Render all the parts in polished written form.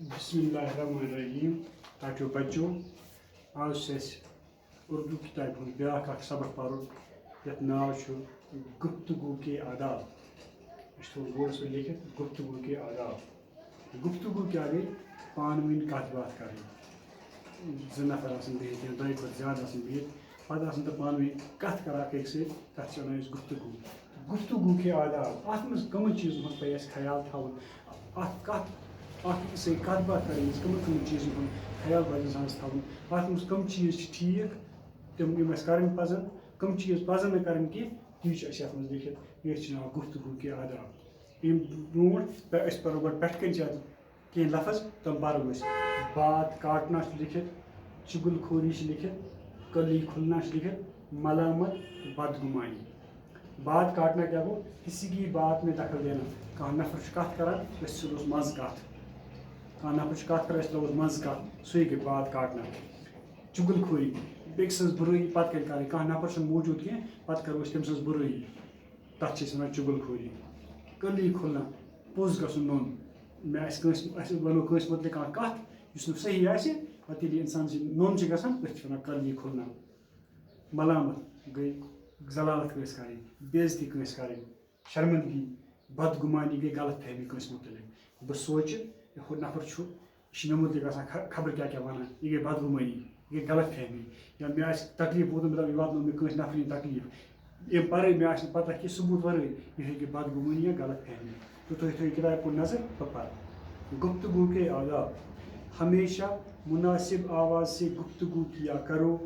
بسم اللہ الرحمن الرحیم تاکہ بچو آج سے اردو کتاب ہند بیاکھ اخ سبق پرن یتھ ناو گفتگو کے آداب بورڈس پہ لکھت گفتگو کے آداب گفتگو کیا گئی پان ون کت بات کریں زٕ نفر آسان بہت یا دۄیہِ کھۄتہٕ زیادٕ آسان بہت پتہٕ آسان تِم پانہٕ ؤنۍ کتھ کران اکھ أکۍ سۭتۍ تتھ چھِ ونان أسۍ گفتگو گفتگو کے آداب اتھ منٛز کمن چیٖزن ہُنٛد پزِ اَسہِ خیال تھاوُن اتھ کتھ اکھ أکِس سۭتۍ کتھ باتھ کرٕنۍ کمن چیٖزن ہُنٛد خیال پزِ انسانس تھاوُن اتھ منٛز کم چیٖز چھِ ٹھیٖک تِم یِم اَسہِ کرٕنۍ پزن کم چیٖز پزن نہٕ کرٕنۍ کینٛہہ تی چھُ اَسہِ یتھ منٛز لیکھِتھ یتھ چھُ ناو گفتگو کے آداب امہِ برونٛٹھ أسۍ پرو گۄڈٕ پٮ۪ٹھٕ کَنۍ چھِ اتھ کینٛہہ لفظ تِم پرو أسۍ بات کاٹنا چھُ لیکھِتھ چُگل خوری چھِ لیکھِتھ کلی کھلنا چھِ لیکھِتھ ملامت بدگمانی بات کاٹنا کیا گوٚو کسی کی بات میں دخل دینا کانٛہہ نفر چھُ کتھ کران أسۍ ژھٕنوس منٛزٕ کتھ کانٛہہ نفر چھُ کتھ کران أسۍ ترٛاووس منٛزٕ کتھ سُے گٔے بات کاٹنا چُگل خوری بیٚکہِ سٕنٛز بُرٲیی پتہٕ کَنۍ کرٕنۍ کانٛہہ نفر چھُنہٕ موٗجوٗد کینٛہہ پتہٕ کرو أسۍ تٔمۍ سٕنٛز بُرٲیی تتھ چھِ أسۍ وَنان چُگل خوری کلی کھلنا پوٚز گژھُن نوٚن مےٚ آسہِ کٲنٛسہِ أسۍ وَنو کٲنٛسہِ مُتعلِق کانٛہہ کتھ یُس نہٕ صحیح آسہِ پتہٕ ییٚلہِ اِنسان سٕنٛدۍ نوٚن چھِ گژھان أسۍ چھِ وَنان کلی کھلنا ملامت گٔے ضلالت کٲنٛسہِ کَرٕنۍ بے عزتی کٲنٛسہِ کَرٕنۍ شرمندگی بدگمانی گٔے غلط فہمی کٲنٛسہِ مُتعلِق بہٕ سونٛچہِ ہُہ نفر چھُ یہِ چھُ مےٚ مُتعلِق آسان خبر کیٛاہ کیٛاہ وَنان یہِ گٔے بدگمٲنی یہِ گٔے غلط فہمی یا مےٚ آسہِ تکلیٖف ووتمُت مےٚ یہِ واتنو مےٚ کٲنٛسہِ نفرٕنۍ تکلیٖف اَمہِ پَرٲے مےٚ آسہِ نہٕ پتہ کینٛہہ ثبوٗت وَرٲے یہِ ہیٚکہِ بدگمٲنی یا غلط فہمی تہٕ تُہۍ تھٲیِو کِتابہِ کُن نظر بہٕ پَرٕ گفتگو کے آداب ہمیشہ مناسب آواز سے گفتگو کیا کرو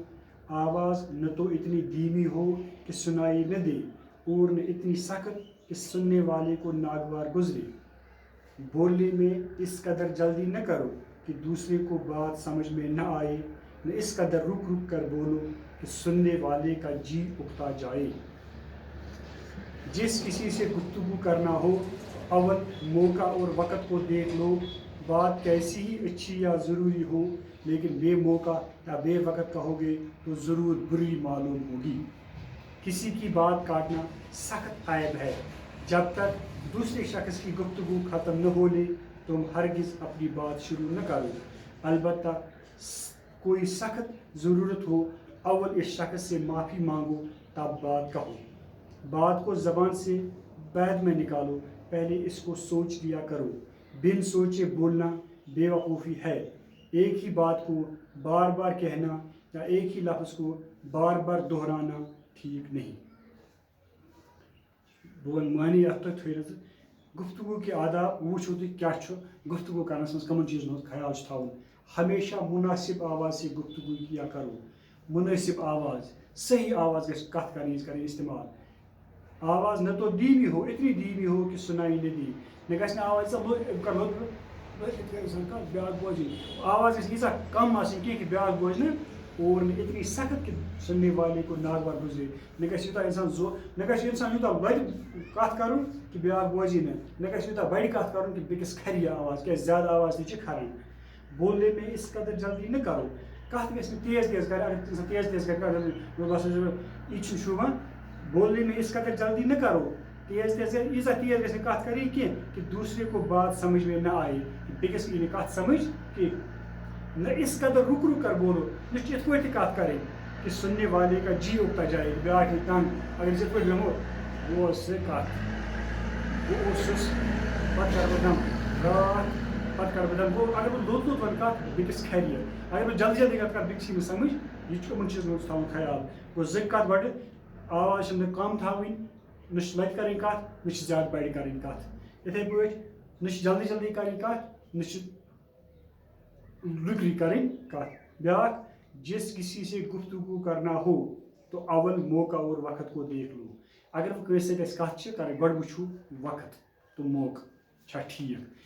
آواز نہ تو اتنی دھیمی ہو کہ سنائی نہ دے اور نہ اتنی سخت کہ سننے والے کو ناگوار گزرے بولنے میں اس قدر جلدی نہ کرو کہ دوسرے کو بات سمجھ میں نہ آئے نہ اس قدر رک رک کر بولو کہ سننے والے کا جی اکتا جائے جس کسی سے گفتگو کرنا ہو اول موقع اور وقت کو دیکھ لو بات کیسی ہی اچھی یا ضروری ہو لیکن بے موقع یا بے وقت کہو گے تو ضرور بری معلوم ہوگی کسی کی بات کاٹنا سخت عیب ہے جب تک دوسرے شخص کی گفتگو ختم نہ ہو لے تم ہرگز اپنی بات شروع نہ کرو البتہ کوئی سخت ضرورت ہو اول اس شخص سے معافی مانگو تب بات کہو بات کو زبان سے بعد میں نکالو پہلے اس کو سوچ لیا کرو بن سوچے بولنا بے وقوفی ہے ایک ہی بات کو بار بار کہنا یا ایک ہی لفظ کو بار بار دہرانا ٹھیک نہیں بہٕ وَنہٕ معنی اَتھ تۄہہِ تھٲیِو گفتگو کے آداب وٕچھو تُہۍ کیٛاہ چھُ گفتگو کرنس منٛز کمن چیٖزن ہُنٛد خیال چھُ تھاوُن ہمیشہ مناسب آواز سے گفتگو کیا کرو مناسب آواز صحیح آواز گژھِ کتھ کرٕنۍ استعمال آواز نہ تو دھیمی ہو اتنی دھیمی ہو کہ سنائی نہ دی مےٚ گژھِ نہٕ آواز بیٛاکھ بوزِ آواز گژھِ ییٖژاہ کم آسٕنۍ کینٛہہ کہ بیٛاکھ بوزِ نہٕ اور نہٕ اتنی سخت کہ سننے والے کو ناگوار گزرے نہ گژھِ یوٗتاہ اِنسان نہ گژھِ اِنسان یوٗتاہ لۄتہِ کتھ کرُن کہ بیٛاکھ بوزی نہٕ گژھِ یوٗتاہ بڑِ کتھ کرُن کہ بیٚکِس کھرِ یہِ آواز کیٛازِ زیادٕ آواز تہِ چھِ کھران بولنے میں اس قدر جلدی نہ کرو کتھ گژھِ نہٕ تیز تیز کرِ اگر اِنسان تیز تیز کرِ مےٚ باسان یہِ چھُ شوٗبان بولنے میں اس قدر جلدی نہ کرو تیز تیز ییٖژاہ تیز گژھِ نہٕ کتھ کرٕنۍ کینٛہہ کہ دوسرے کو بات سمجھ میں نہ آئے بیٚکِس یی نہٕ کتھ سمجھ کینٛہہ نہ اس قدر رک رک کر بولو نہ چھِ یِتھ پٲٹھۍ تہِ کتھ کرٕنۍ کہ سننے والے کا جی اُکتا جائے بیٛاکھ یی تنگ اگر أسۍ یِتھ پٲٹھۍ بیٚہمو بہٕ اوسُس سُہ کتھ بہٕ اوسُس پتہٕ کرٕ بہٕ دم راتھ پتہٕ کرٕ بہٕ دم گوٚو اگر بہٕ لوٚت لوٚت ونہٕ کتھ بیٚکِس کھرِ یہِ اگر بہٕ جلدی جلدی کتھ کرٕ بیٚکِس یی نہٕ سمجھ یہِ چھُ یِمن چیٖزن ہُنٛد تھاوُن خیال گوٚو زٕکۍ کتھ گۄڈٕ آواز چھِ نہٕ کم تھاوٕنۍ نہ چھِ لۄتہِ کرٕنۍ کتھ نہ چھِ زیادٕ بڑِ کرٕنۍ کتھ یِتھے پٲٹھۍ نہ چھِ جلدی جلدی کرٕنۍ کتھ نہ چھِ رُکری کرٕنۍ کتھ بیٛاکھ جس کسی سے گفتگو کرنا ہو تو اول موقع اور وقت کو دیکھ لو اگر بہٕ کٲنٛسہِ سۭتۍ اَسہِ کتھ چھِ کرٕنۍ گۄڈٕ وٕچھو وقت تہٕ موقعہٕ چھا ٹھیٖک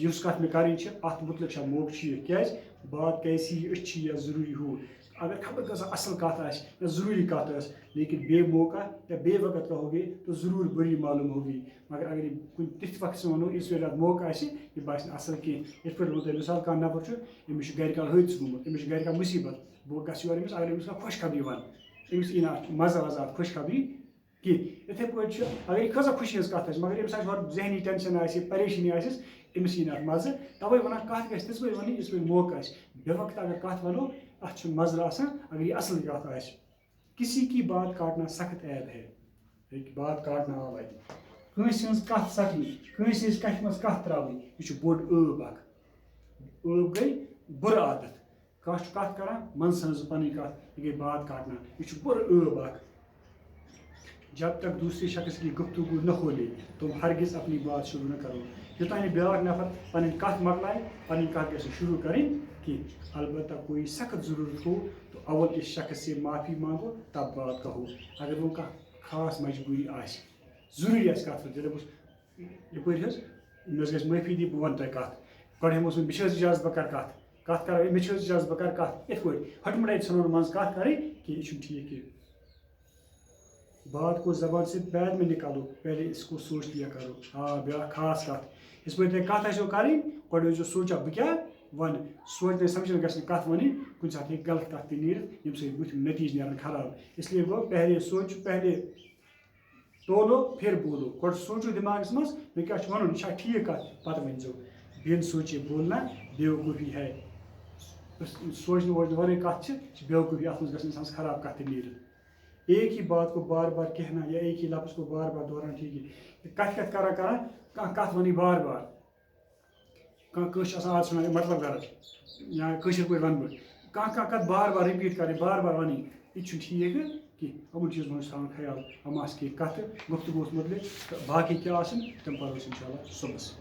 یُس کتھ مےٚ کرٕنۍ چھِ اتھ مُتعلق چھا موقعہٕ ٹھیٖک کیٛازِ بات کیسی اچھی یا ضروٗری ہو اگر خبر کۭژاہ اصل کتھ آسہِ یا ضروٗری کتھ ٲس لیکن بے موقع یا بے وقت کہو گے تو ضرور بری معلوم ہوگی مگر اگر یہِ کُنہِ تِتھِ وقتس وَنو یِژھ پھِرِ اتھ موقعہٕ آسہِ یہِ باسہِ نہٕ اصل کینٛہہ یِتھ پٲٹھۍ ووٚن تۄہہِ مِثال کانٛہہ نفر چھُ أمِس چھُ گرِ کانٛہہ حٲدثہٕ گوٚمُت أمِس چھِ گرِ کانٛہہ مُصیبت بہٕ گژھٕ یور أمِس اگر أمِس کانٛہہ خۄش خبری وَنہٕ أمِس یی نہٕ اَتھ مزٕ وزٕ اَتھ خۄش خبری کینٛہہ یِتھَے پٲٹھۍ چھُ اگر یہِ کۭژاہ خوشی ہٕنٛز کَتھ آسہِ مگر أمِس آسہِ ہورٕ ذہنی ٹٮ۪نشَن آسہِ پریشٲنی آسٮ۪س أمِس یی نہٕ اَتھ مَزٕ تَوَے وَنان کَتھ گژھِ تِژھ پٲٹھۍ وَنٕنۍ یِژھ پٲٹھۍ موقعہٕ آسہِ بے وقت اگر کَتھ وَنو اَتھ چھُنہٕ مَزٕ آسان اگر یہِ اَصٕل کَتھ آسہِ کسی کی بات کاٹنا سخت عیب ہے ہیٚکہِ بات کاٹنا آو اَتہِ کٲنٛسہِ ہٕنٛز کَتھ ژَٹنۍ کٲنٛسہِ ہٕنٛز کَتھِ منٛز کَتھ ترٛاوٕنۍ یہِ چھُ بوٚڑ ٲب اَکھ ٲب گٔے بُرٕ عادت کانٛہہ چھُ کَتھ کَران منٛزٕ ہٕنٛز پَنٕنۍ کَتھ یہِ گٔے بات کاٹنا یہِ چھُ بُرٕ ٲب اَکھ جب تک دوسرے شخص کی گفتگو نہ کھولے تم ہرگز اپنی بات شروع نہ کرو یوٚتانۍ نہٕ بیٛاکھ نفر پَنٕنۍ کَتھ مۄکلایہِ پَنٕنۍ کَتھ گژھِ شروع کَرٕنۍ کینٛہہ البتہ کوئی سخت ضروٗرت ہو تو اول اس شخص سے معافی مانگو تب بات کہو اگر وۄنۍ کانٛہہ خاص مجبوٗری آسہِ ضروٗری آسہِ کَتھ کَرٕنۍ دَپوس یَپٲرۍ حظ مےٚ حظ گژھِ معٲفی دی بہٕ وَنہٕ تۄہہِ کَتھ گۄڈٕ ہٮ۪موس وۄنۍ مےٚ چھِ حظ اِجازت بہٕ کَرٕ کَتھ کَرو مےٚ چھِ حظ اِجازت بہٕ کَرٕ کَتھ یِتھ پٲٹھۍ ہٹمُٹے ژھٕنو نہٕ منٛزٕ کَتھ کَرٕنۍ کینٛہہ یہِ چھُنہٕ ٹھیٖک کینٛہہ بات کو زبان سے بعد میں نکالو پہلے اس کو سوچ لیا کرو بیٛاکھ خاص کَتھ یِتھ پٲٹھۍ تۄہہِ کَتھ آسیو کَرٕنۍ گۄڈٕ ٲسۍزیو سونٛچان بہٕ کیٛاہ وَنہٕ سونٛچنہٕ سَمجھنہٕ گژھِ نہٕ کَتھ وَنٕنۍ کُنہِ ساتہٕ ہیٚکہِ غلط کَتھ تہِ نیٖرِتھ ییٚمہِ سۭتۍ بٕتھِ نٔتیٖجہٕ نیرَن خراب اِسلیے گوٚو پہلے سونٛچو پہلے تولو پھر بولو گۄڈٕ سونٛچو دٮ۪ماغَس منٛز مےٚ کیٛاہ چھُ وَنُن یہِ چھا ٹھیٖک کَتھ پَتہٕ ؤنۍزیو بِن سوچے بولنا بیوقوٗفی ہے سونٛچنہٕ وونٛچنہٕ وَرٲے کَتھ چھِ بیوقوٗفی اَتھ منٛز گژھِ اِنسانَس خراب کَتھ تہِ نیٖرِتھ ایک ہی بات کو بار بار کہنا یا ایک ہی لفظ کو بار بار دہرانا ٹھیک ہے کَتھ کران کانٛہہ کَتھ وَنٕنۍ بار بار کانٛہہ کٲنٛسہِ چھُ آسان عادت ژھٕنان مطلب غرض یا کٲشِر پٲٹھۍ وَنہٕ بہٕ کانٛہہ کَتھ بار بار رِپیٖٹ کَرٕنۍ بار بار وَنٕنۍ یہِ تہِ چھُنہٕ ٹھیٖک کینٛہہ یِمَن چیٖزن ہُنٛد چھُ تھاوُن خیال یِم آسہٕ کینٛہہ کَتھٕ گُفتگوٗوَس مُتعلِق تہٕ باقٕے کیٛاہ آسَن تِم پَرو أسۍ اِنشاء اللہ صُبحس